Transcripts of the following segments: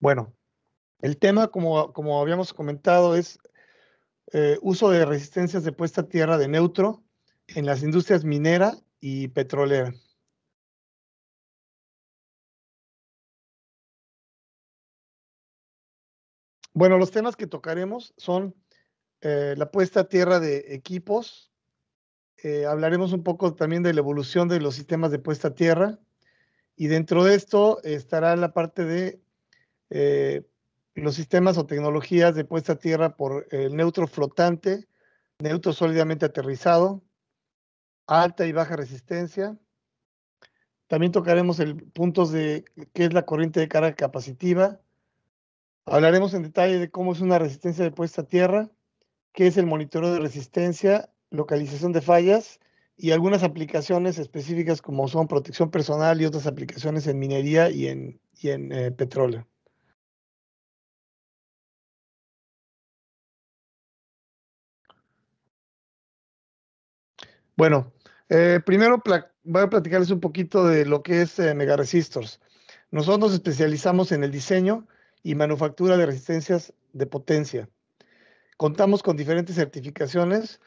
Bueno, el tema, como habíamos comentado, es uso de resistencias de puesta a tierra de neutro en las industrias minera y petrolera. Bueno, los temas que tocaremos son la puesta a tierra de equipos. Hablaremos un poco también de la evolución de los sistemas de puesta a tierra. Y dentro de esto estará la parte de eh, los sistemas o tecnologías de puesta a tierra por el neutro flotante, neutro sólidamente aterrizado, alta y baja resistencia. También tocaremos el puntos de qué es la corriente de carga capacitiva. Hablaremos en detalle de cómo es una resistencia de puesta a tierra, qué es el monitoreo de resistencia, localización de fallas y algunas aplicaciones específicas como son protección personal y otras aplicaciones en minería y en petróleo. Bueno, primero voy a platicarles un poquito de lo que es megaresistors. Nosotros nos especializamos en el diseño y manufactura de resistencias de potencia. Contamos con diferentes certificaciones,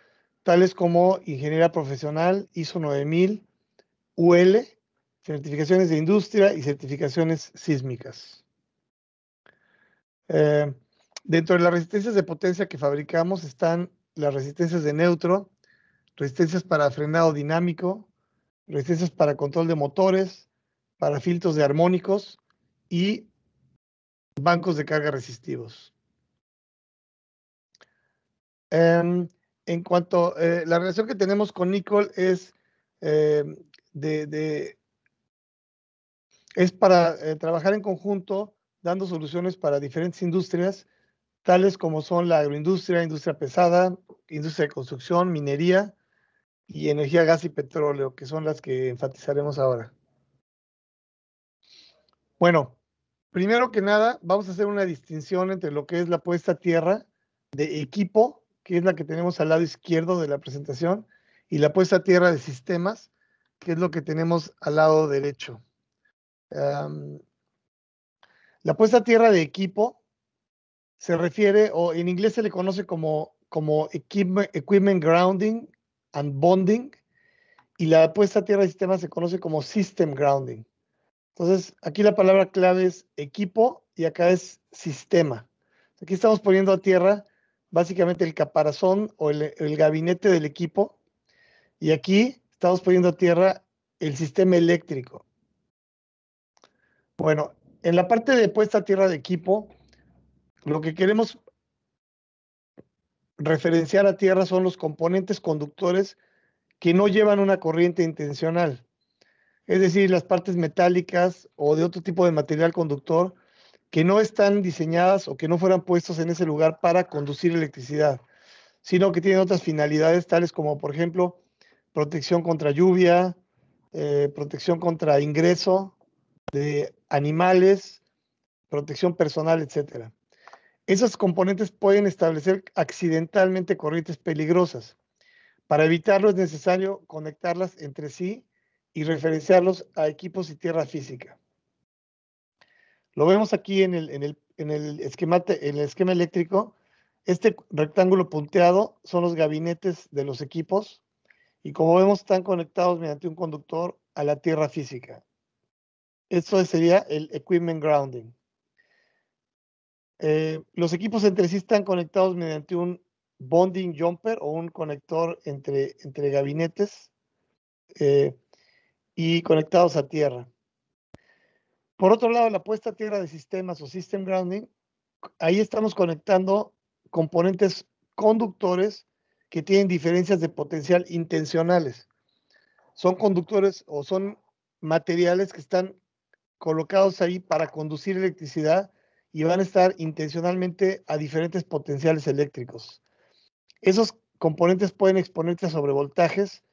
tales como Ingeniería Profesional, ISO 9000, UL, certificaciones de industria y certificaciones sísmicas. Eh, Dentro de las resistencias de potencia que fabricamos están las resistencias de neutro, resistencias para frenado dinámico, resistencias para control de motores, para filtros de armónicos y bancos de carga resistivos. En cuanto a la relación que tenemos con Nicol es, eh, de, de, es para trabajar en conjunto, dando soluciones para diferentes industrias, tales como son la agroindustria, industria pesada, industria de construcción, minería y energía, gas y petróleo, que son las que enfatizaremos ahora. Bueno, primero que nada, vamos a hacer una distinción entre lo que es la puesta a tierra de equipo, que es la que tenemos al lado izquierdo de la presentación, y la puesta a tierra de sistemas, que es lo que tenemos al lado derecho. Um, la puesta a tierra de equipo se refiere, o en inglés se le conoce como equipment grounding and bonding, y la puesta a tierra de sistemas se conoce como system grounding. Entonces, aquí la palabra clave es equipo y acá es sistema. Aquí estamos poniendo a tierra básicamente el caparazón o el gabinete del equipo, y aquí estamos poniendo a tierra el sistema eléctrico. Bueno, en la parte de puesta a tierra de equipo, lo que queremos referenciar a tierra son los componentes conductores que no llevan una corriente intencional, es decir, las partes metálicas o de otro tipo de material conductor que no están diseñadas o que no fueran puestos en ese lugar para conducir electricidad, sino que tienen otras finalidades, tales como, por ejemplo, protección contra lluvia, protección contra ingreso de animales, protección personal, etcétera. Esos componentes pueden establecer accidentalmente corrientes peligrosas. Para evitarlo es necesario conectarlas entre sí y referenciarlos a equipos y tierra física. Lo vemos aquí en el esquema eléctrico. Este rectángulo punteado son los gabinetes de los equipos y, como vemos, están conectados mediante un conductor a la tierra física. Esto sería el equipment grounding. Los equipos entre sí están conectados mediante un bonding jumper o un conector entre gabinetes eh, y conectados a tierra. Por otro lado, la puesta a tierra de sistemas o system grounding, ahí estamos conectando componentes conductores que tienen diferencias de potencial intencionales. Son conductores o son materiales que están colocados ahí para conducir electricidad y van a estar intencionalmente a diferentes potenciales eléctricos. Esos componentes pueden exponerse a sobrevoltajes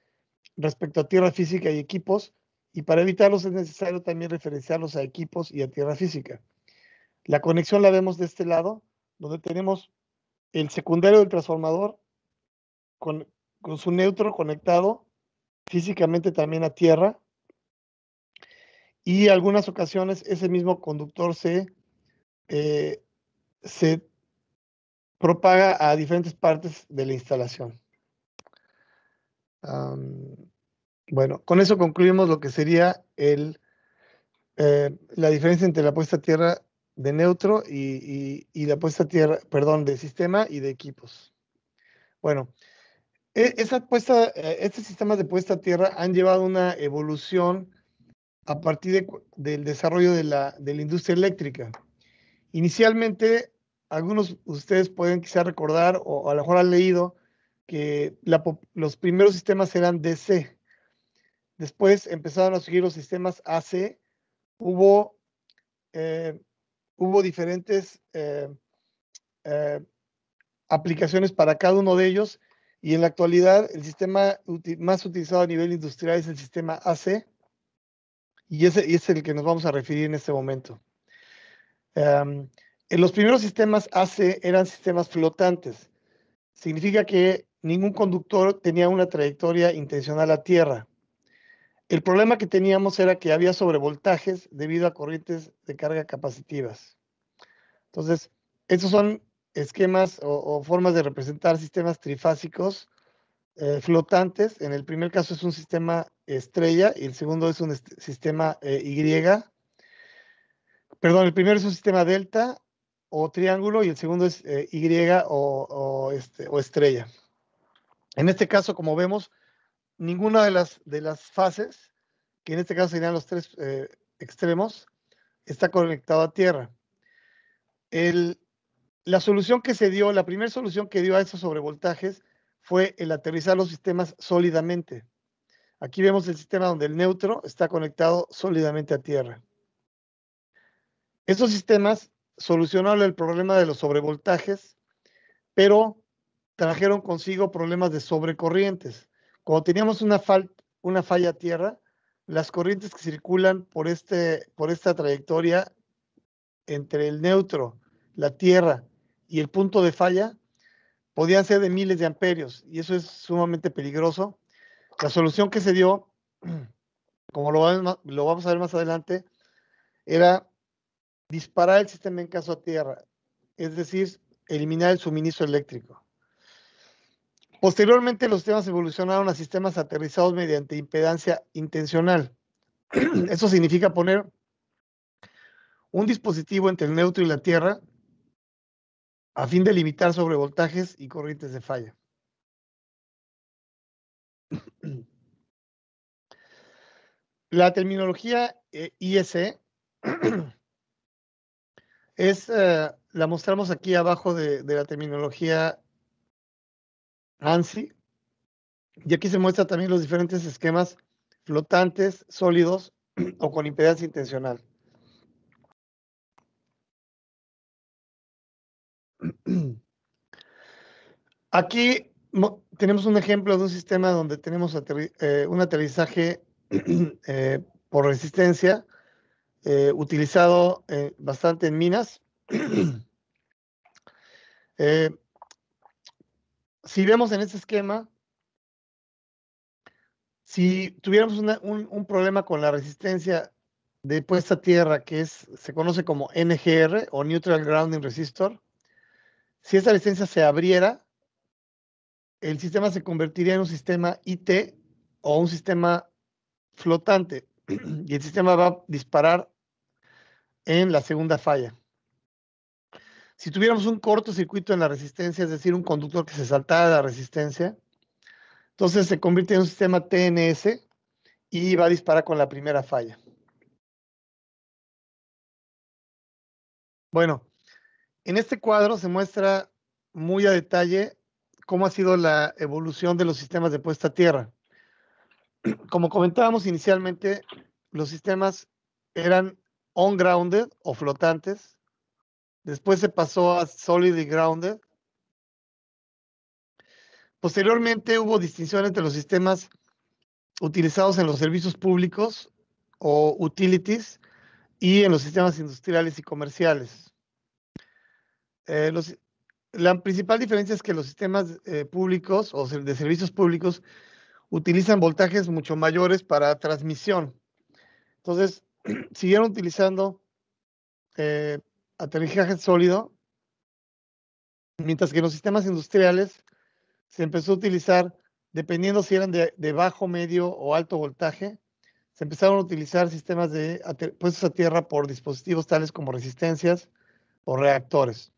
respecto a tierra física y equipos, y para evitarlos es necesario también referenciarlos a equipos y a tierra física. La conexión la vemos de este lado, donde tenemos el secundario del transformador con su neutro conectado físicamente también a tierra, y algunas ocasiones ese mismo conductor se eh, se propaga a diferentes partes de la instalación. Bueno, con eso concluimos lo que sería la diferencia entre la puesta a tierra de neutro y la puesta a tierra, perdón, de sistema y de equipos. Bueno, estos sistemas de puesta a tierra han llevado una evolución a partir del desarrollo de la industria eléctrica. Inicialmente, algunos de ustedes pueden quizá recordar o a lo mejor han leído que los primeros sistemas eran DC. Después empezaron a surgir los sistemas AC. Hubo, eh, hubo diferentes eh, aplicaciones para cada uno de ellos y en la actualidad el sistema más utilizado a nivel industrial es el sistema AC y ese es el que nos vamos a referir en este momento. En los primeros sistemas AC eran sistemas flotantes. Significa que ningún conductor tenía una trayectoria intencional a tierra. El problema que teníamos era que había sobrevoltajes debido a corrientes de carga capacitivas. Entonces, estos son esquemas o formas de representar sistemas trifásicos flotantes. En el primer caso es un sistema estrella y el segundo es un sistema Y. Perdón, el primero es un sistema delta o triángulo y el segundo es Y o estrella. En este caso, como vemos, ninguna de las fases, que en este caso serían los tres extremos, está conectado a tierra. La solución que se dio, la primera solución que dio a esos sobrevoltajes fue el aterrizar los sistemas sólidamente. Aquí vemos el sistema donde el neutro está conectado sólidamente a tierra. Estos sistemas solucionaron el problema de los sobrevoltajes, pero trajeron consigo problemas de sobrecorrientes. Cuando teníamos una falla a tierra, las corrientes que circulan por esta trayectoria entre el neutro, la tierra y el punto de falla podían ser de miles de amperios y eso es sumamente peligroso. La solución que se dio, como lo vamos a ver más adelante, era disparar el sistema en caso a tierra, es decir, eliminar el suministro eléctrico. Posteriormente, los sistemas evolucionaron a sistemas aterrizados mediante impedancia intencional. Eso significa poner un dispositivo entre el neutro y la tierra a fin de limitar sobrevoltajes y corrientes de falla. La terminología IEC la mostramos aquí abajo de la terminología ANSI, y aquí se muestra también los diferentes esquemas flotantes, sólidos o con impedancia intencional. Aquí tenemos un ejemplo de un sistema donde tenemos un aterrizaje por resistencia utilizado bastante en minas. Si vemos en este esquema, si tuviéramos un problema con la resistencia de puesta a tierra, se conoce como NGR o Neutral Grounding Resistor, si esa resistencia se abriera, el sistema se convertiría en un sistema IT o un sistema flotante y el sistema va a disparar en la segunda falla. Si tuviéramos un cortocircuito en la resistencia, es decir, un conductor que se saltara de la resistencia, entonces se convierte en un sistema TNS y va a disparar con la primera falla. Bueno, en este cuadro se muestra muy a detalle cómo ha sido la evolución de los sistemas de puesta a tierra. Como comentábamos inicialmente, los sistemas eran on-grounded o flotantes. Después se pasó a solid grounded. Posteriormente hubo distinción entre los sistemas utilizados en los servicios públicos o utilities y en los sistemas industriales y comerciales. La principal diferencia es que los sistemas públicos o de servicios públicos utilizan voltajes mucho mayores para transmisión. Entonces, siguieron utilizando aterrizaje sólido, mientras que en los sistemas industriales se empezó a utilizar, dependiendo si eran de bajo, medio o alto voltaje, se empezaron a utilizar sistemas de puestos a tierra por dispositivos tales como resistencias o reactores.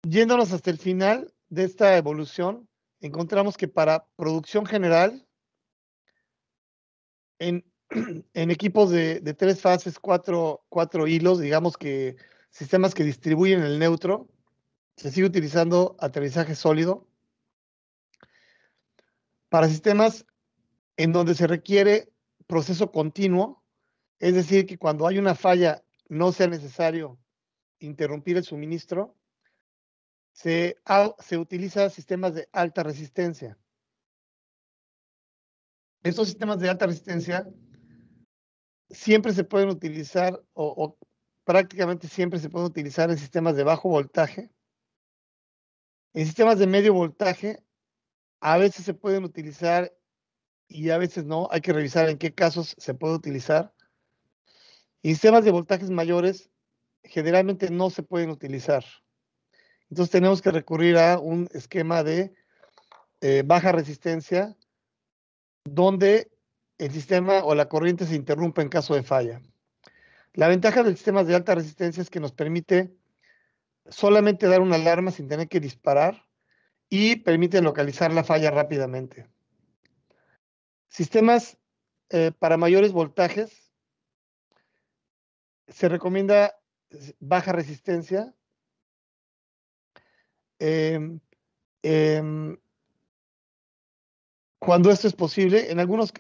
Yéndonos hasta el final de esta evolución, encontramos que para producción general, en, en equipos de 3 fases, cuatro hilos, digamos que sistemas que distribuyen el neutro, se sigue utilizando aterrizaje sólido. Para sistemas en donde se requiere proceso continuo, es decir, que cuando hay una falla no sea necesario interrumpir el suministro, se utiliza sistemas de alta resistencia. Estos sistemas de alta resistencia siempre se pueden utilizar o prácticamente siempre se pueden utilizar en sistemas de bajo voltaje. En sistemas de medio voltaje a veces se pueden utilizar y a veces no. Hay que revisar en qué casos se puede utilizar. Y sistemas de voltajes mayores generalmente no se pueden utilizar. Entonces tenemos que recurrir a un esquema de baja resistencia donde el sistema o la corriente se interrumpe en caso de falla. La ventaja del sistema de alta resistencia es que nos permite solamente dar una alarma sin tener que disparar y permite localizar la falla rápidamente. Sistemas para mayores voltajes se recomienda baja resistencia. Eh, eh, cuando esto es posible, en algunos,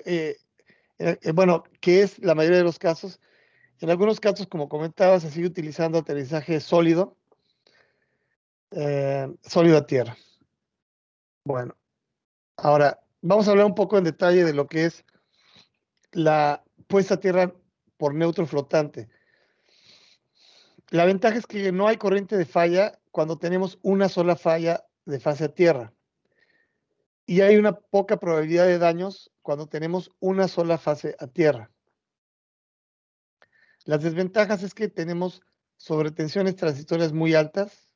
bueno, que es la mayoría de los casos, en algunos casos, como comentaba, se sigue utilizando aterrizaje sólido, sólido a tierra. Bueno, ahora vamos a hablar un poco en detalle de lo que es la puesta a tierra por neutro flotante. La ventaja es que no hay corriente de falla cuando tenemos una sola falla de fase a tierra. Y hay una poca probabilidad de daños cuando tenemos una sola fase a tierra. Las desventajas es que tenemos sobretensiones transitorias muy altas,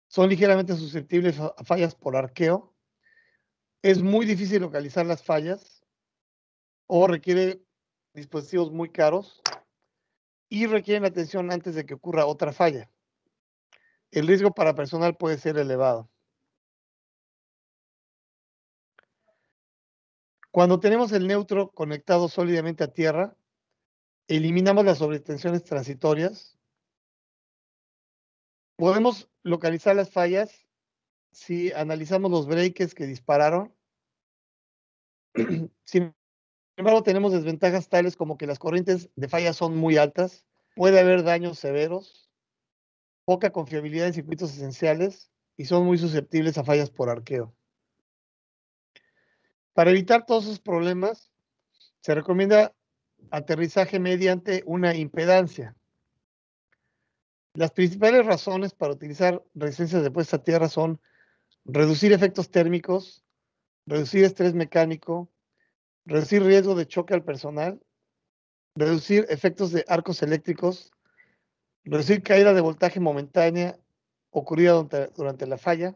son ligeramente susceptibles a fallas por arqueo, es muy difícil localizar las fallas o requiere dispositivos muy caros y requieren atención antes de que ocurra otra falla. El riesgo para personal puede ser elevado. Cuando tenemos el neutro conectado sólidamente a tierra, eliminamos las sobretensiones transitorias. Podemos localizar las fallas si analizamos los breakers que dispararon. Sin embargo, tenemos desventajas tales como que las corrientes de falla son muy altas, puede haber daños severos, poca confiabilidad en circuitos esenciales y son muy susceptibles a fallas por arqueo. Para evitar todos esos problemas, se recomienda aterrizaje mediante una impedancia. Las principales razones para utilizar resistencias de puesta a tierra son reducir efectos térmicos, reducir estrés mecánico, reducir riesgo de choque al personal, reducir efectos de arcos eléctricos, reducir caída de voltaje momentánea ocurrida durante la falla,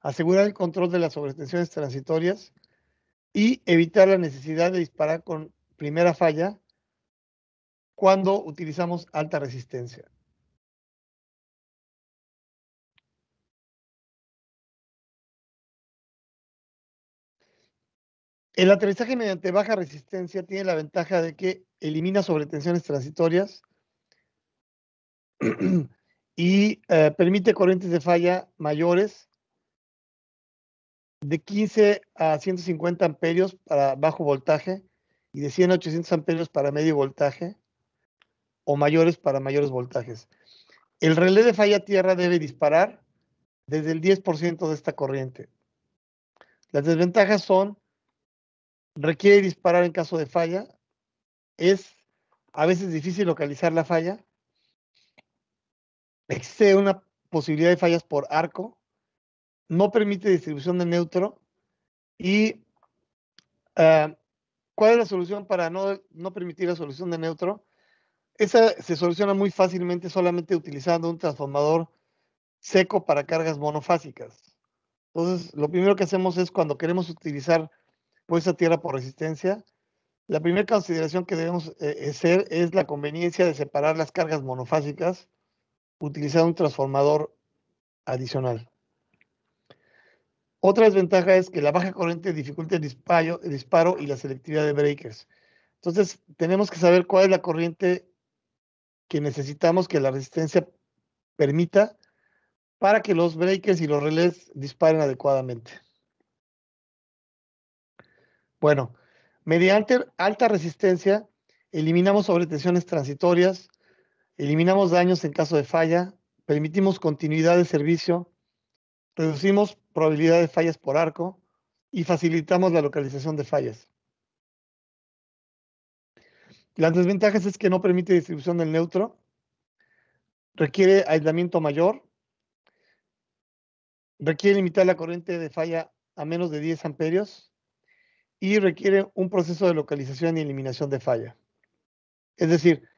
asegurar el control de las sobretensiones transitorias y evitar la necesidad de disparar con primera falla cuando utilizamos alta resistencia. El aterrizaje mediante baja resistencia tiene la ventaja de que elimina sobretensiones transitorias y permite corrientes de falla mayores de 15 a 150 amperios para bajo voltaje y de 100 a 800 amperios para medio voltaje o mayores para mayores voltajes. El relé de falla a tierra debe disparar desde el 10% de esta corriente. Las desventajas son, requiere disparar en caso de falla, es a veces difícil localizar la falla, existe una posibilidad de fallas por arco, no permite distribución de neutro y ¿Cuál es la solución para no permitir la solución de neutro? Esa se soluciona muy fácilmente solamente utilizando un transformador seco para cargas monofásicas. Entonces, lo primero que hacemos es cuando queremos utilizar puesta a tierra por resistencia, la primera consideración que debemos hacer es la conveniencia de separar las cargas monofásicas utilizando un transformador adicional. Otra desventaja es que la baja corriente dificulta el disparo y la selectividad de breakers. Entonces, tenemos que saber cuál es la corriente que necesitamos que la resistencia permita para que los breakers y los relés disparen adecuadamente. Bueno, mediante alta resistencia, eliminamos sobretensiones transitorias, eliminamos daños en caso de falla, permitimos continuidad de servicio, reducimos probabilidad de fallas por arco y facilitamos la localización de fallas. Las desventajas es que no permite distribución del neutro, requiere aislamiento mayor, requiere limitar la corriente de falla a menos de 10 amperios y requiere un proceso de localización y eliminación de falla. Es decir,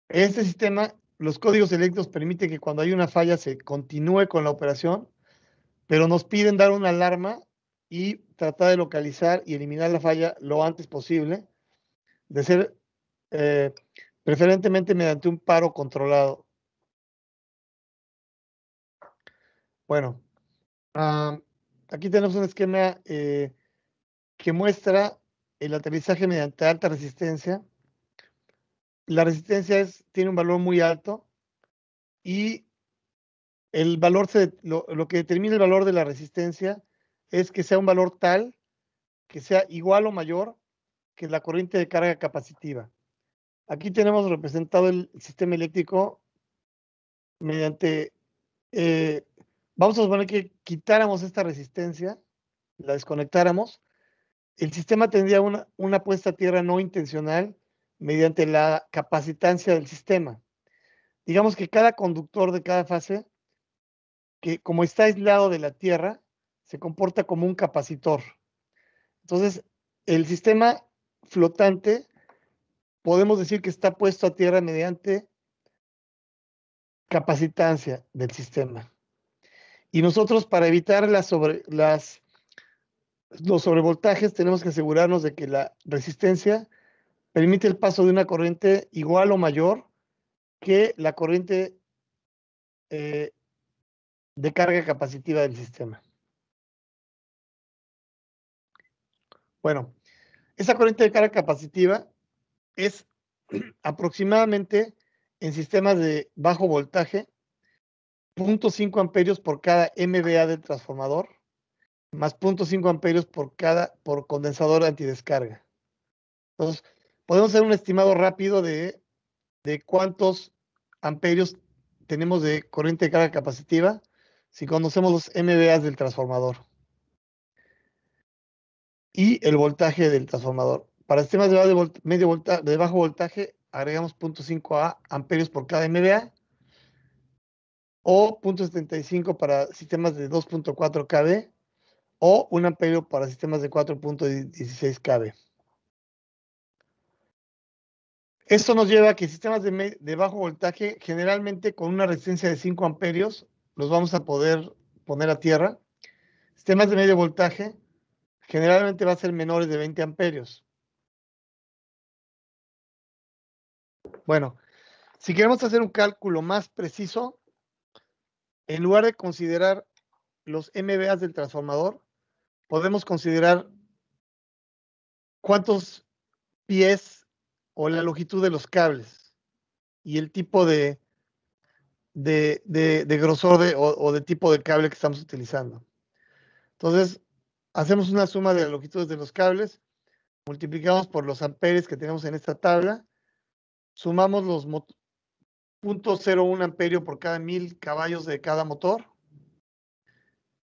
este sistema, los códigos selectos permiten que cuando hay una falla se continúe con la operación, pero nos piden dar una alarma y tratar de localizar y eliminar la falla lo antes posible, de ser eh, preferentemente mediante un paro controlado. Bueno, aquí tenemos un esquema que muestra el aterrizaje mediante alta resistencia. La resistencia tiene un valor muy alto y el valor, lo que determina el valor de la resistencia es que sea un valor tal que sea igual o mayor que la corriente de carga capacitiva. Aquí tenemos representado el sistema eléctrico mediante, eh, vamos a suponer que quitáramos esta resistencia, la desconectáramos, el sistema tendría una puesta a tierra no intencional mediante la capacitancia del sistema. Digamos que cada conductor de cada fase, que como está aislado de la tierra, se comporta como un capacitor. Entonces, el sistema flotante podemos decir que está puesto a tierra mediante capacitancia del sistema. Y nosotros, para evitar los sobrevoltajes, tenemos que asegurarnos de que la resistencia permite el paso de una corriente igual o mayor que la corriente eh, de carga capacitiva del sistema. Bueno, esa corriente de carga capacitiva es aproximadamente en sistemas de bajo voltaje 0.5 amperios por cada MVA del transformador, más 0.5 amperios por condensador antidescarga. Entonces, podemos hacer un estimado rápido de cuántos amperios tenemos de corriente de carga capacitiva si conocemos los MVA del transformador y el voltaje del transformador. Para sistemas de bajo voltaje, agregamos 0.5 amperios por cada MVA o 0.75 para sistemas de 2.4 kV o 1 amperio para sistemas de 4.16 kV. Esto nos lleva a que sistemas de bajo voltaje, generalmente con una resistencia de 5 amperios, los vamos a poder poner a tierra. Sistemas de medio voltaje, generalmente va a ser menores de 20 amperios. Bueno, si queremos hacer un cálculo más preciso, en lugar de considerar los MVA del transformador, podemos considerar cuántos pies o la longitud de los cables y el tipo de grosor o de tipo de cable que estamos utilizando. Entonces, hacemos una suma de las longitudes de los cables, multiplicamos por los amperes que tenemos en esta tabla, sumamos los 0.01 amperio por cada 1000 caballos de cada motor,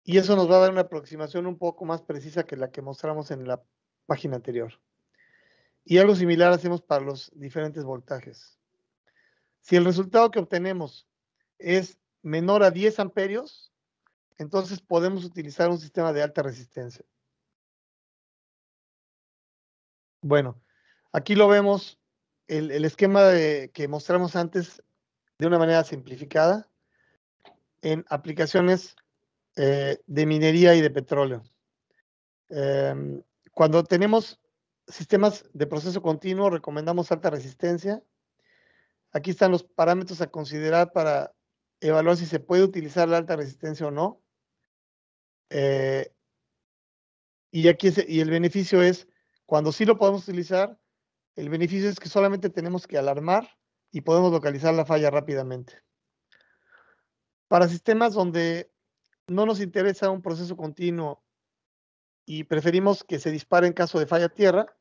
y eso nos va a dar una aproximación un poco más precisa que la que mostramos en la página anterior. Y algo similar hacemos para los diferentes voltajes. Si el resultado que obtenemos es menor a 10 amperios, entonces podemos utilizar un sistema de alta resistencia. Bueno, aquí lo vemos, el esquema que mostramos antes de una manera simplificada en aplicaciones de minería y de petróleo. Em, Cuando tenemos sistemas de proceso continuo, recomendamos alta resistencia. Aquí están los parámetros a considerar para evaluar si se puede utilizar la alta resistencia o no. Eh, y el beneficio es, cuando sí lo podemos utilizar, el beneficio es que solamente tenemos que alarmar y podemos localizar la falla rápidamente. Para sistemas donde no nos interesa un proceso continuo y preferimos que se dispare en caso de falla tierra,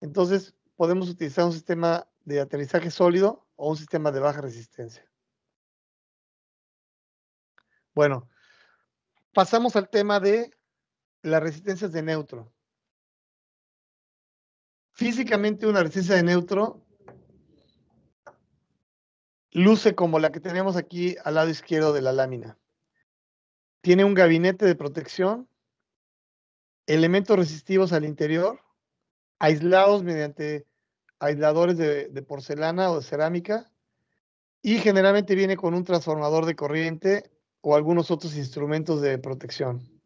entonces podemos utilizar un sistema de aterrizaje sólido o un sistema de baja resistencia. Bueno, pasamos al tema de las resistencias de neutro. Físicamente una resistencia de neutro luce como la que tenemos aquí al lado izquierdo de la lámina. Tiene un gabinete de protección, elementos resistivos al interior, aislados mediante aisladores de porcelana o de cerámica, y generalmente viene con un transformador de corriente o algunos otros instrumentos de protección.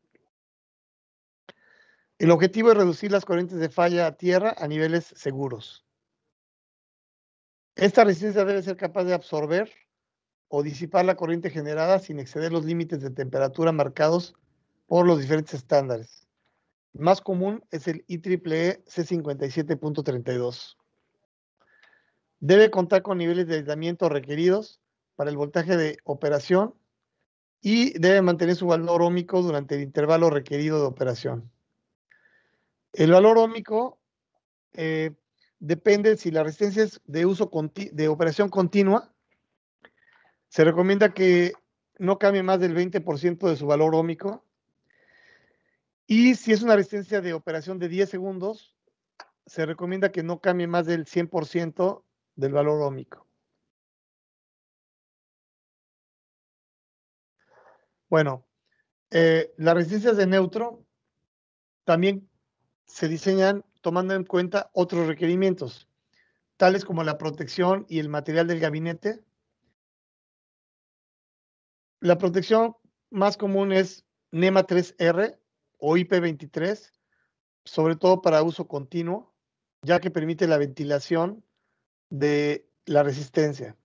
El objetivo es reducir las corrientes de falla a tierra a niveles seguros. Esta resistencia debe ser capaz de absorber o disipar la corriente generada sin exceder los límites de temperatura marcados por los diferentes estándares. El más común es el IEEE C57.32. Debe contar con niveles de aislamiento requeridos para el voltaje de operación y debe mantener su valor óhmico durante el intervalo requerido de operación. El valor óhmico eh, depende si la resistencia es de uso de operación continua. Se recomienda que no cambie más del 20% de su valor óhmico. Y si es una resistencia de operación de 10 segundos, se recomienda que no cambie más del 100% del valor óhmico. Bueno, las resistencias de neutro también se diseñan tomando en cuenta otros requerimientos, tales como la protección y el material del gabinete. La protección más común es NEMA 3R o IP23, sobre todo para uso continuo, ya que permite la ventilación de la resistencia.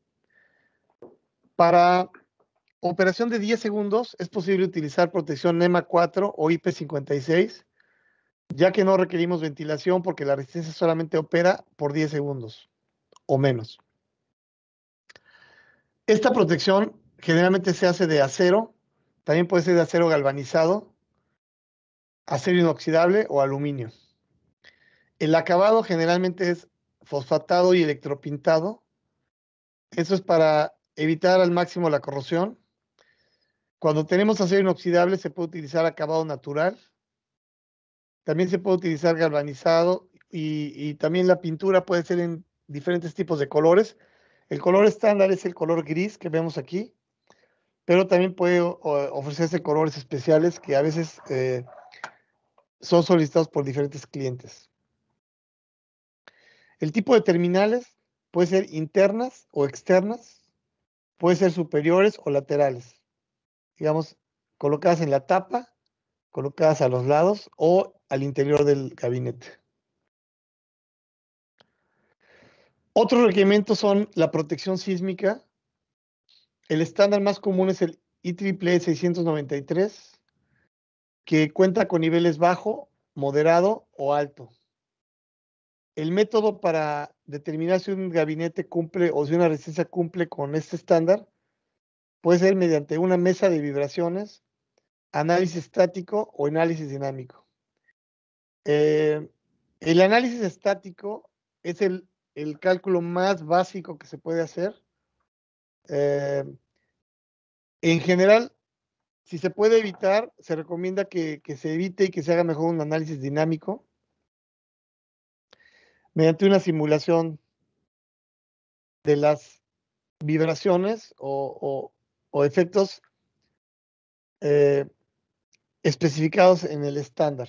Para operación de 10 segundos es posible utilizar protección NEMA 4 o IP56, ya que no requerimos ventilación porque la resistencia solamente opera por 10 segundos o menos. Esta protección generalmente se hace de acero, también puede ser de acero galvanizado, acero inoxidable o aluminio. El acabado generalmente es fosfatado y electropintado. Eso es para evitar al máximo la corrosión. Cuando tenemos acero inoxidable se puede utilizar acabado natural. También se puede utilizar galvanizado y también la pintura puede ser en diferentes tipos de colores. El color estándar es el color gris que vemos aquí, pero también puede ofrecerse colores especiales que a veces son solicitados por diferentes clientes. El tipo de terminales puede ser internas o externas, puede ser superiores o laterales, digamos, colocadas en la tapa, colocadas a los lados o al interior del gabinete. Otros requerimientos son la protección sísmica. El estándar más común es el IEEE 693, que cuenta con niveles bajo, moderado o alto. El método para determinar si un gabinete cumple o si una resistencia cumple con este estándar puede ser mediante una mesa de vibraciones, análisis estático o análisis dinámico. El análisis estático es el cálculo más básico que se puede hacer. Eh, en general, si se puede evitar, se recomienda que se evite y que se haga mejor un análisis dinámico mediante una simulación de las vibraciones o efectos eh, especificados en el estándar.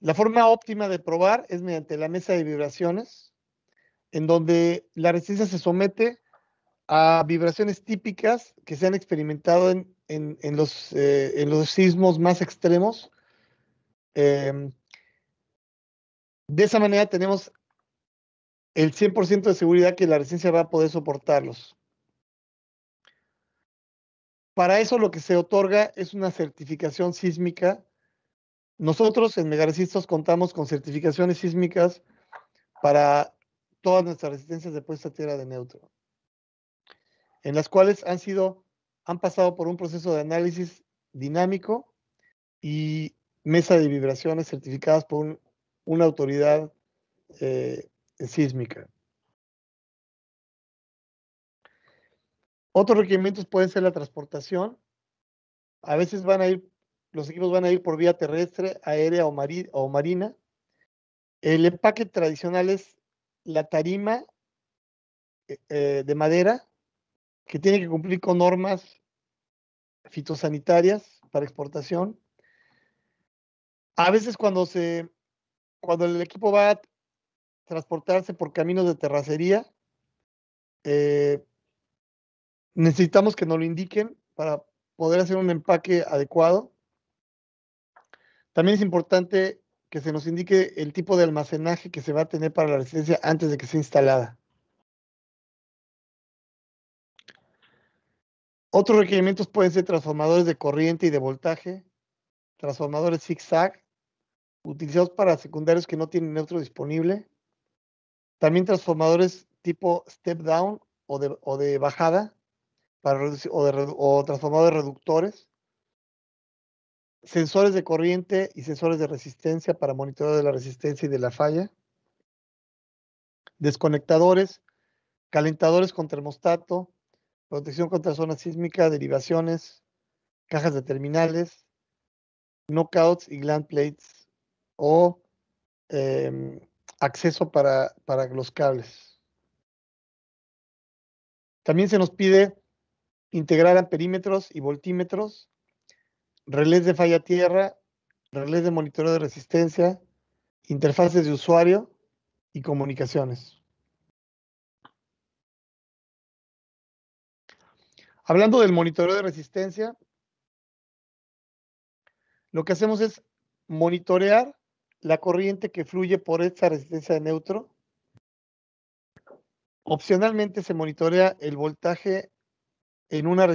La forma óptima de probar es mediante la mesa de vibraciones, en donde la resistencia se somete a vibraciones típicas que se han experimentado en los sismos más extremos. Eh, de esa manera tenemos el 100% de seguridad que la resistencia va a poder soportarlos. Para eso lo que se otorga es una certificación sísmica. Nosotros en Megaresistos contamos con certificaciones sísmicas para todas nuestras resistencias de puesta a tierra de neutro, en las cuales han pasado por un proceso de análisis dinámico y mesa de vibraciones certificadas por una autoridad sísmica. Otros requerimientos pueden ser la transportación. A veces los equipos van a ir por vía terrestre, aérea o marina. El empaque tradicional es la tarima de madera que tiene que cumplir con normas fitosanitarias para exportación. A veces cuando el equipo va a transportarse por caminos de terracería, eh, necesitamos que nos lo indiquen para poder hacer un empaque adecuado. También es importante que se nos indique el tipo de almacenaje que se va a tener para la residencia antes de que sea instalada. Otros requerimientos pueden ser transformadores de corriente y de voltaje, transformadores zigzag, utilizados para secundarios que no tienen neutro disponible. También transformadores tipo step down o de bajada para o transformadores reductores. Sensores de corriente y sensores de resistencia para monitoreo de la resistencia y de la falla. Desconectadores, calentadores con termostato, protección contra zona sísmica, derivaciones, cajas de terminales, knockouts y gland plates o acceso para los cables. También se nos pide integrar amperímetros y voltímetros, relés de falla tierra, relés de monitoreo de resistencia, interfaces de usuario y comunicaciones. Hablando del monitoreo de resistencia, lo que hacemos es monitorear la corriente que fluye por esta resistencia de neutro. Opcionalmente se monitorea el voltaje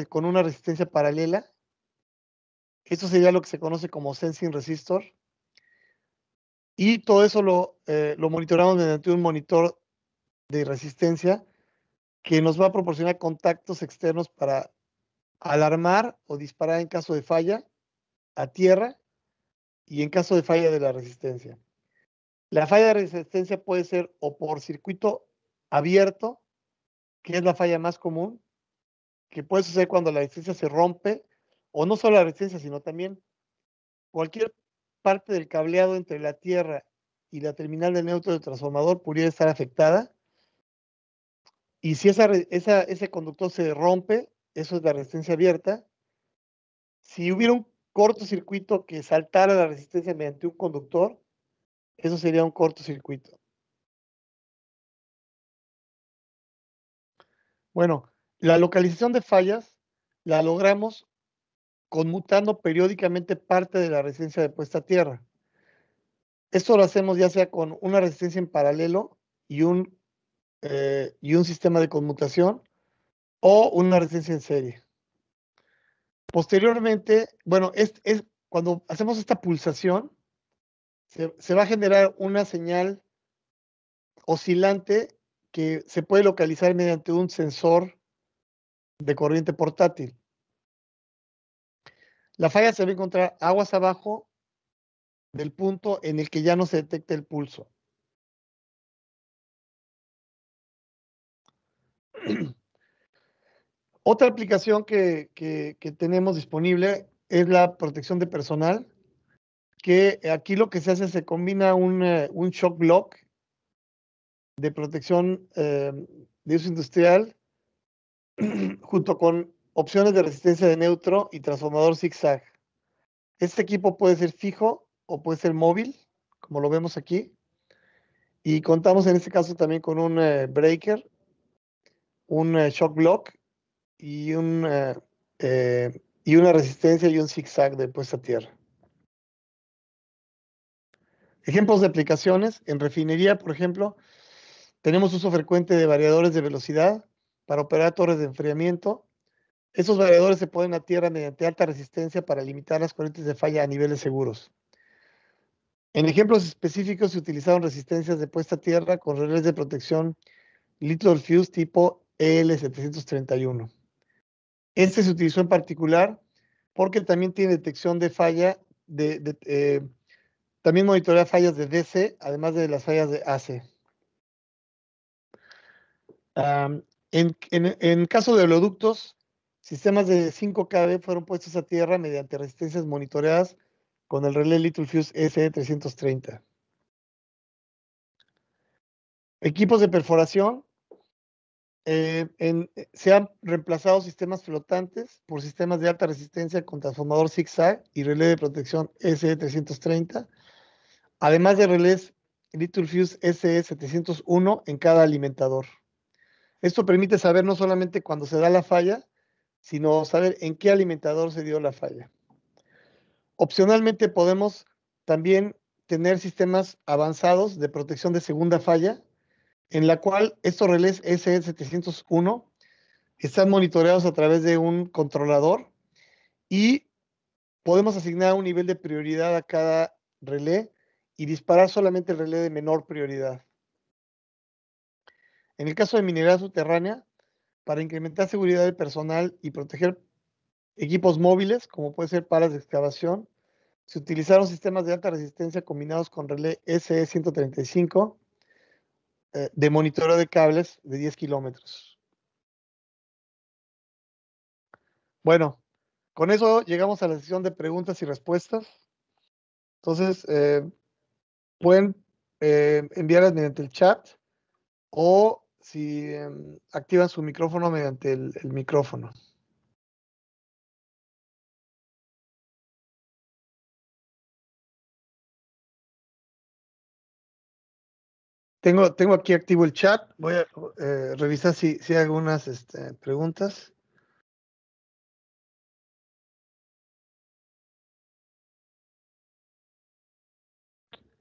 con una resistencia paralela. Eso sería lo que se conoce como sensing resistor. Y todo eso lo monitoreamos mediante un monitor de resistencia que nos va a proporcionar contactos externos para alarmar o disparar en caso de falla a tierra y en caso de falla de la resistencia. La falla de resistencia puede ser o por circuito abierto, que es la falla más común, que puede suceder cuando la resistencia se rompe, o no solo la resistencia, sino también cualquier parte del cableado entre la tierra y la terminal de neutro del transformador pudiera estar afectada. Y si ese conductor se rompe, eso es la resistencia abierta. Si hubiera un cortocircuito que saltara la resistencia mediante un conductor, eso sería un cortocircuito. Bueno, la localización de fallas la logramos conmutando periódicamente parte de la resistencia de puesta a tierra. Esto lo hacemos ya sea con una resistencia en paralelo y un sistema de conmutación o una resistencia en serie. Posteriormente, bueno, cuando hacemos esta pulsación, se va a generar una señal oscilante que se puede localizar mediante un sensor de corriente portátil. La falla se va a encontrar aguas abajo del punto en el que ya no se detecta el pulso. Otra aplicación que tenemos disponible es la protección de personal, que aquí lo que se hace es se combina un shock block de protección de uso industrial junto con opciones de resistencia de neutro y transformador zigzag. Este equipo puede ser fijo o puede ser móvil, como lo vemos aquí. Y contamos en este caso también con un breaker, un shock block y, y una resistencia y un zigzag de puesta a tierra. Ejemplos de aplicaciones. En refinería, por ejemplo, tenemos uso frecuente de variadores de velocidad para operar torres de enfriamiento. Esos variadores se ponen a tierra mediante alta resistencia para limitar las corrientes de falla a niveles seguros. En ejemplos específicos se utilizaron resistencias de puesta a tierra con relés de protección Little Fuse tipo EL731. Este se utilizó en particular porque también tiene detección de falla, también monitorea fallas de DC, además de las fallas de AC. En caso de oleoductos, sistemas de 5 kV fueron puestos a tierra mediante resistencias monitoreadas con el relé Little Fuse SE330. Equipos de perforación. Se han reemplazado sistemas flotantes por sistemas de alta resistencia con transformador zigzag y relé de protección SE330, además de relés Little Fuse SE701 en cada alimentador. Esto permite saber no solamente cuándo se da la falla, sino saber en qué alimentador se dio la falla. Opcionalmente podemos también tener sistemas avanzados de protección de segunda falla, en la cual estos relés SE701 están monitoreados a través de un controlador y podemos asignar un nivel de prioridad a cada relé y disparar solamente el relé de menor prioridad. En el caso de minería subterránea, para incrementar seguridad del personal y proteger equipos móviles, como puede ser palas de excavación, se utilizaron sistemas de alta resistencia combinados con relé SE135 de monitoreo de cables de 10 kilómetros. Bueno, con eso llegamos a la sesión de preguntas y respuestas. Entonces, pueden enviarlas mediante el chat o si activan su micrófono mediante el micrófono. Tengo aquí activo el chat. Voy a revisar si hay algunas preguntas.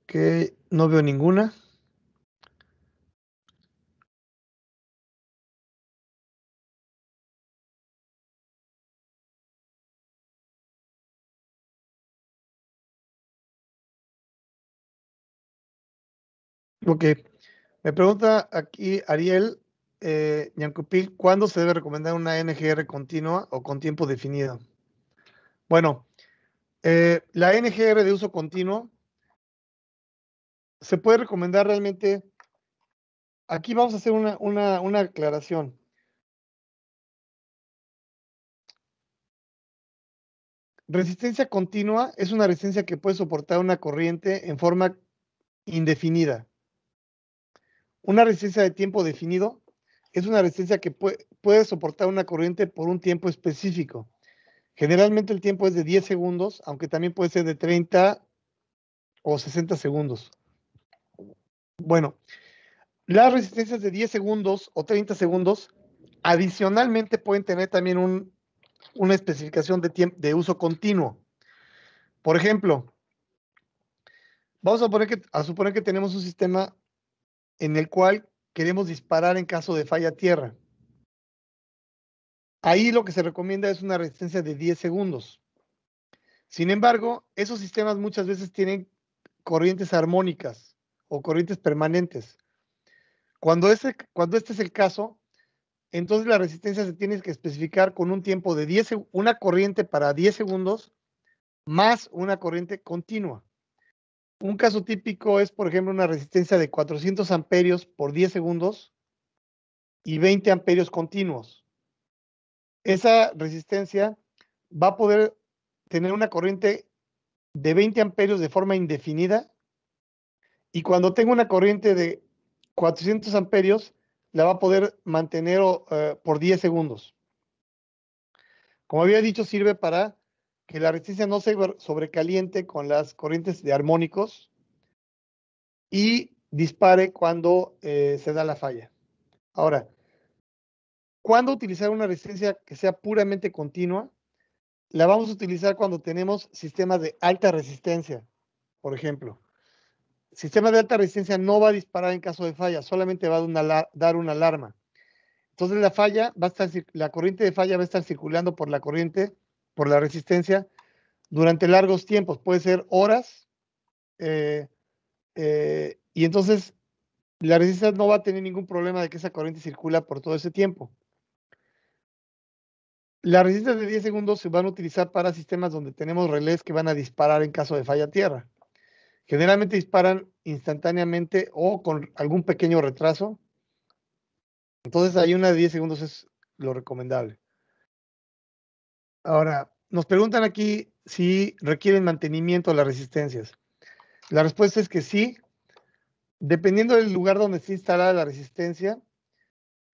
Que no veo ninguna. Ok. Me pregunta aquí Ariel Ñancupil, ¿cuándo se debe recomendar una NGR continua o con tiempo definido? Bueno, la NGR de uso continuo se puede recomendar realmente. Aquí vamos a hacer una aclaración. Resistencia continua es una resistencia que puede soportar una corriente en forma indefinida. Una resistencia de tiempo definido es una resistencia que puede soportar una corriente por un tiempo específico. Generalmente el tiempo es de 10 segundos, aunque también puede ser de 30 o 60 segundos. Bueno, las resistencias de 10 segundos o 30 segundos adicionalmente pueden tener también una especificación de uso continuo. Por ejemplo, vamos a suponer que tenemos un sistema en el cual queremos disparar en caso de falla a tierra. Ahí lo que se recomienda es una resistencia de 10 segundos. Sin embargo, esos sistemas muchas veces tienen corrientes armónicas o corrientes permanentes. Cuando este es el caso, entonces la resistencia se tiene que especificar con un tiempo de 10, una corriente para 10 segundos más una corriente continua. Un caso típico es, por ejemplo, una resistencia de 400 amperios por 10 segundos y 20 amperios continuos. Esa resistencia va a poder tener una corriente de 20 amperios de forma indefinida y cuando tenga una corriente de 400 amperios, la va a poder mantener por 10 segundos. Como había dicho, sirve para que la resistencia no se sobrecaliente con las corrientes de armónicos y dispare cuando se da la falla. Ahora, ¿cuándo utilizar una resistencia que sea puramente continua? La vamos a utilizar cuando tenemos sistemas de alta resistencia, por ejemplo. Sistema de alta resistencia no va a disparar en caso de falla, solamente va a dar una alarma. Entonces la falla va a estar, la corriente de falla va a estar circulando por la corriente, por la resistencia, durante largos tiempos, puede ser horas, y entonces la resistencia no va a tener ningún problema de que esa corriente circula por todo ese tiempo. Las resistencias de 10 segundos se van a utilizar para sistemas donde tenemos relés que van a disparar en caso de falla a tierra. Generalmente disparan instantáneamente o con algún pequeño retraso. Entonces ahí una de 10 segundos es lo recomendable. Ahora, nos preguntan aquí si requieren mantenimiento las resistencias. La respuesta es que sí. Dependiendo del lugar donde esté instalada la resistencia,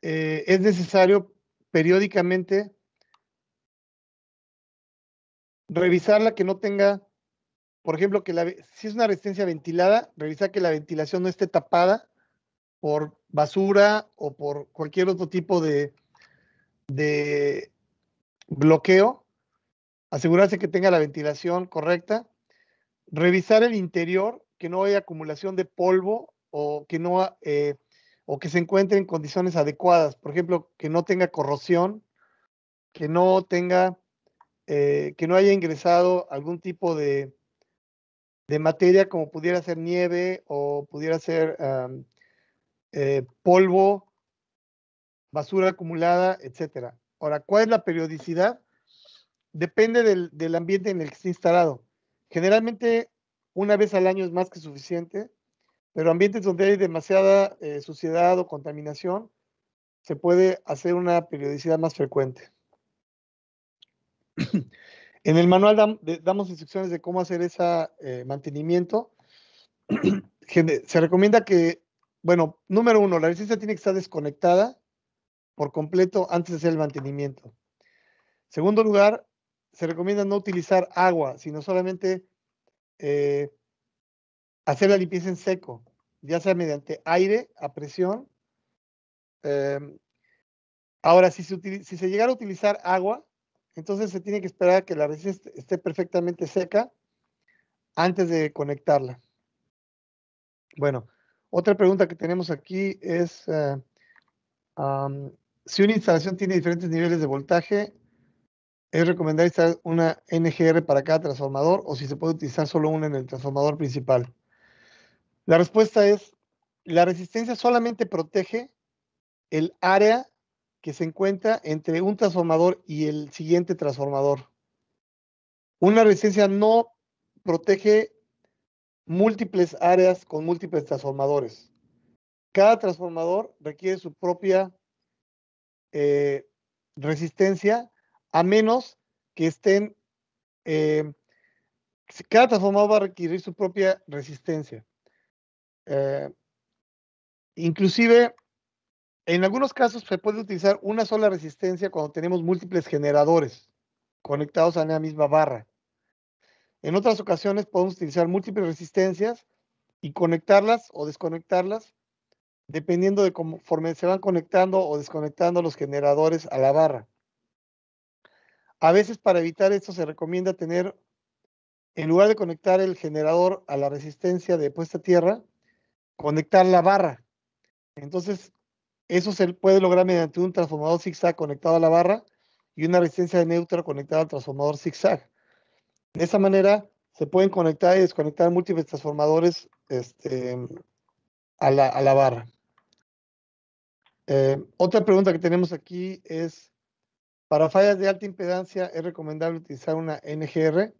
es necesario periódicamente revisarla que no tenga, por ejemplo, si es una resistencia ventilada, revisar que la ventilación no esté tapada por basura o por cualquier otro tipo de bloqueo, asegurarse que tenga la ventilación correcta, revisar el interior, que no haya acumulación de polvo o que se encuentre en condiciones adecuadas, por ejemplo, que no tenga corrosión, que no tenga, que no haya ingresado algún tipo de materia como pudiera ser nieve o pudiera ser polvo, basura acumulada, etcétera. Ahora, ¿cuál es la periodicidad? Depende del ambiente en el que esté instalado. Generalmente, una vez al año es más que suficiente, pero ambientes donde hay demasiada suciedad o contaminación, se puede hacer una periodicidad más frecuente. En el manual damos instrucciones de cómo hacer ese mantenimiento. Se recomienda que, bueno, número uno, la resistencia tiene que estar desconectada por completo antes de hacer el mantenimiento. Segundo lugar, se recomienda no utilizar agua, sino solamente hacer la limpieza en seco, ya sea mediante aire a presión. Ahora, si se llegara a utilizar agua, entonces se tiene que esperar a que la resistencia esté perfectamente seca antes de conectarla. Bueno, otra pregunta que tenemos aquí es si una instalación tiene diferentes niveles de voltaje, ¿es recomendable instalar una NGR para cada transformador o si se puede utilizar solo una en el transformador principal? La respuesta es, la resistencia solamente protege el área que se encuentra entre un transformador y el siguiente transformador. Una resistencia no protege múltiples áreas con múltiples transformadores. Cada transformador requiere su propia eh, resistencia, a menos que estén, eh, cada transformador va a requerir su propia resistencia. Eh, Inclusive, en algunos casos se puede utilizar una sola resistencia cuando tenemos múltiples generadores conectados a la misma barra. En otras ocasiones podemos utilizar múltiples resistencias y conectarlas o desconectarlas dependiendo de conforme se van conectando o desconectando los generadores a la barra. A veces para evitar esto se recomienda tener, en lugar de conectar el generador a la resistencia de puesta a tierra, conectar la barra. Entonces, eso se puede lograr mediante un transformador zigzag conectado a la barra y una resistencia de neutro conectada al transformador zigzag. De esa manera se pueden conectar y desconectar múltiples transformadores a la barra. Otra pregunta que tenemos aquí es, para fallas de alta impedancia, ¿es recomendable utilizar una NGR?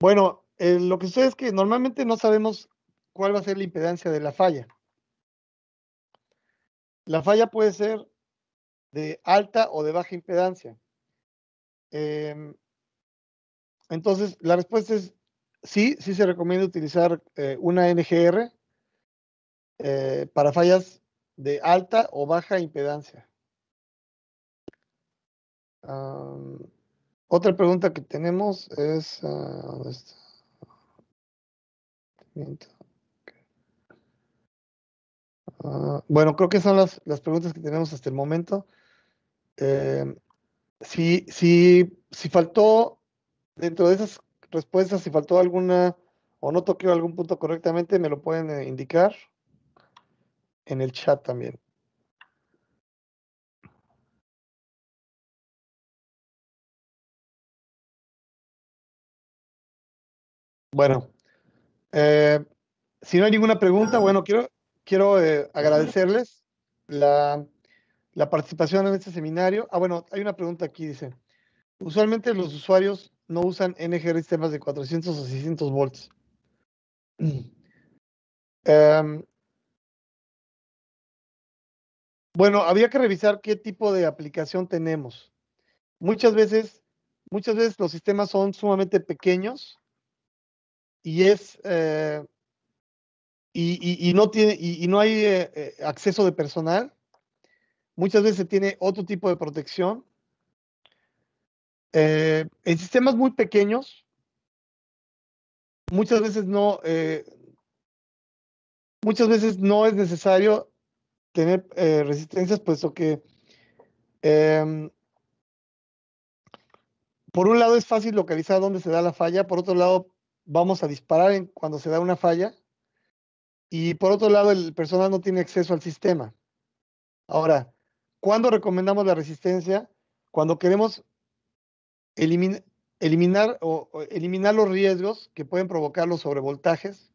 Bueno, lo que sucede es que normalmente no sabemos cuál va a ser la impedancia de la falla. La falla puede ser de alta o de baja impedancia. Entonces, la respuesta es sí, sí se recomienda utilizar una NGR para fallas de alta o baja impedancia. Otra pregunta que tenemos es, ¿dónde está? Bueno, creo que son las preguntas que tenemos hasta el momento. Eh, si faltó, dentro de esas respuestas, si faltó alguna o no toqué algún punto correctamente, me lo pueden indicar en el chat también. Bueno, eh, si no hay ninguna pregunta, bueno, quiero agradecerles la, la participación en este seminario. Bueno, hay una pregunta aquí, dice. Usualmente los usuarios no usan NGR sistemas de 400 o 600 volts. Em, bueno, había que revisar qué tipo de aplicación tenemos. Muchas veces, muchas veces los sistemas son sumamente pequeños y y no tiene, y no hay acceso de personal. Muchas veces se tiene otro tipo de protección. En sistemas muy pequeños, muchas veces no es necesario tener resistencias, puesto que em, por un lado es fácil localizar dónde se da la falla, por otro lado vamos a disparar cuando se da una falla y por otro lado el personal no tiene acceso al sistema. Ahora, ¿cuándo recomendamos la resistencia? Cuando queremos elimin- eliminar los riesgos que pueden provocar los sobrevoltajes,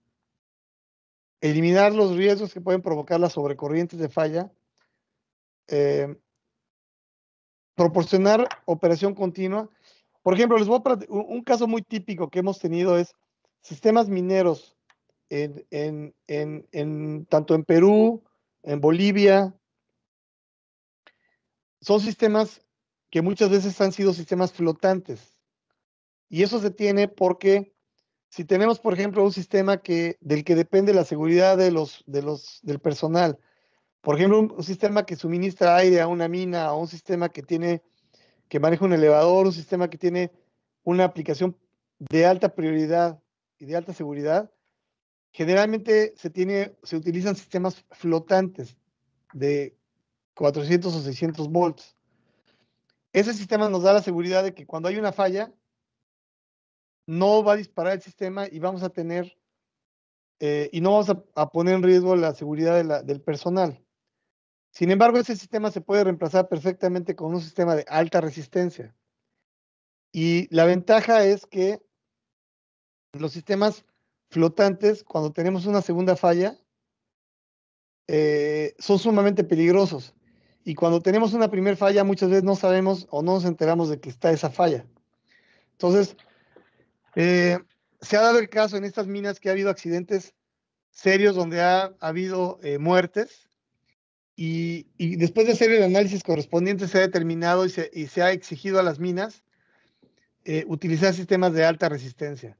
eliminar los riesgos que pueden provocar las sobrecorrientes de falla, eh, proporcionar operación continua. Por ejemplo, les voy a un caso muy típico que hemos tenido es sistemas mineros tanto en Perú, en Bolivia. Son sistemas que muchas veces han sido sistemas flotantes. Y eso se tiene porque si tenemos, por ejemplo, un sistema del que depende la seguridad del personal, por ejemplo, un sistema que suministra aire a una mina o un sistema que maneja un elevador, un sistema que tiene una aplicación de alta prioridad y de alta seguridad, generalmente se utilizan sistemas flotantes de 400 o 600 volts. Ese sistema nos da la seguridad de que cuando hay una falla, no va a disparar el sistema y vamos a tener, y no vamos a poner en riesgo la seguridad del personal. Sin embargo, ese sistema se puede reemplazar perfectamente con un sistema de alta resistencia. Y la ventaja es que los sistemas flotantes, cuando tenemos una segunda falla, son sumamente peligrosos. Y cuando tenemos una primera falla, muchas veces no sabemos o no nos enteramos de que está esa falla. Entonces, eh, se ha dado el caso en estas minas que ha habido accidentes serios donde ha habido muertes y después de hacer el análisis correspondiente se ha determinado y se ha exigido a las minas utilizar sistemas de alta resistencia.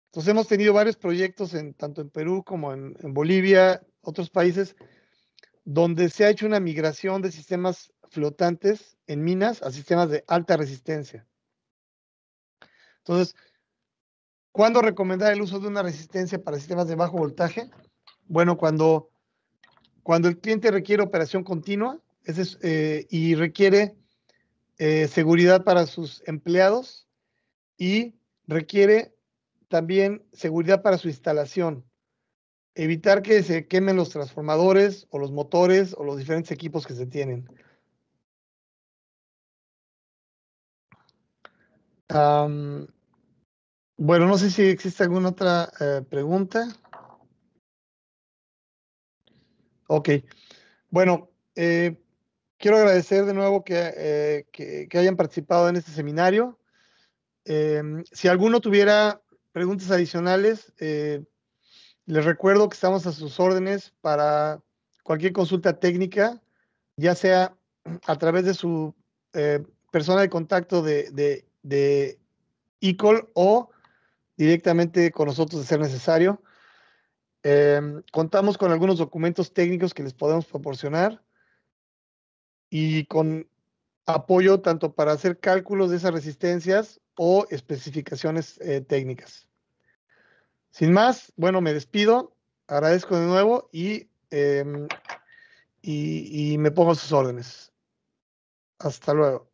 Entonces hemos tenido varios proyectos tanto en Perú como en Bolivia, otros países, donde se ha hecho una migración de sistemas flotantes en minas a sistemas de alta resistencia. Entonces, ¿cuándo recomendar el uso de una resistencia para sistemas de bajo voltaje? Bueno, cuando el cliente requiere operación continua y requiere seguridad para sus empleados y requiere también seguridad para su instalación. Evitar que se quemen los transformadores o los motores o los diferentes equipos que se tienen. Um, bueno, no sé si existe alguna otra pregunta. Ok. Bueno, quiero agradecer de nuevo que hayan participado en este seminario. Si alguno tuviera preguntas adicionales, les recuerdo que estamos a sus órdenes para cualquier consulta técnica, ya sea a través de su eh, persona de contacto de ICOL o directamente con nosotros de ser necesario. Contamos con algunos documentos técnicos que les podemos proporcionar y con apoyo tanto para hacer cálculos de esas resistencias o especificaciones técnicas. Sin más, bueno, me despido, agradezco de nuevo y y me pongo a sus órdenes. Hasta luego.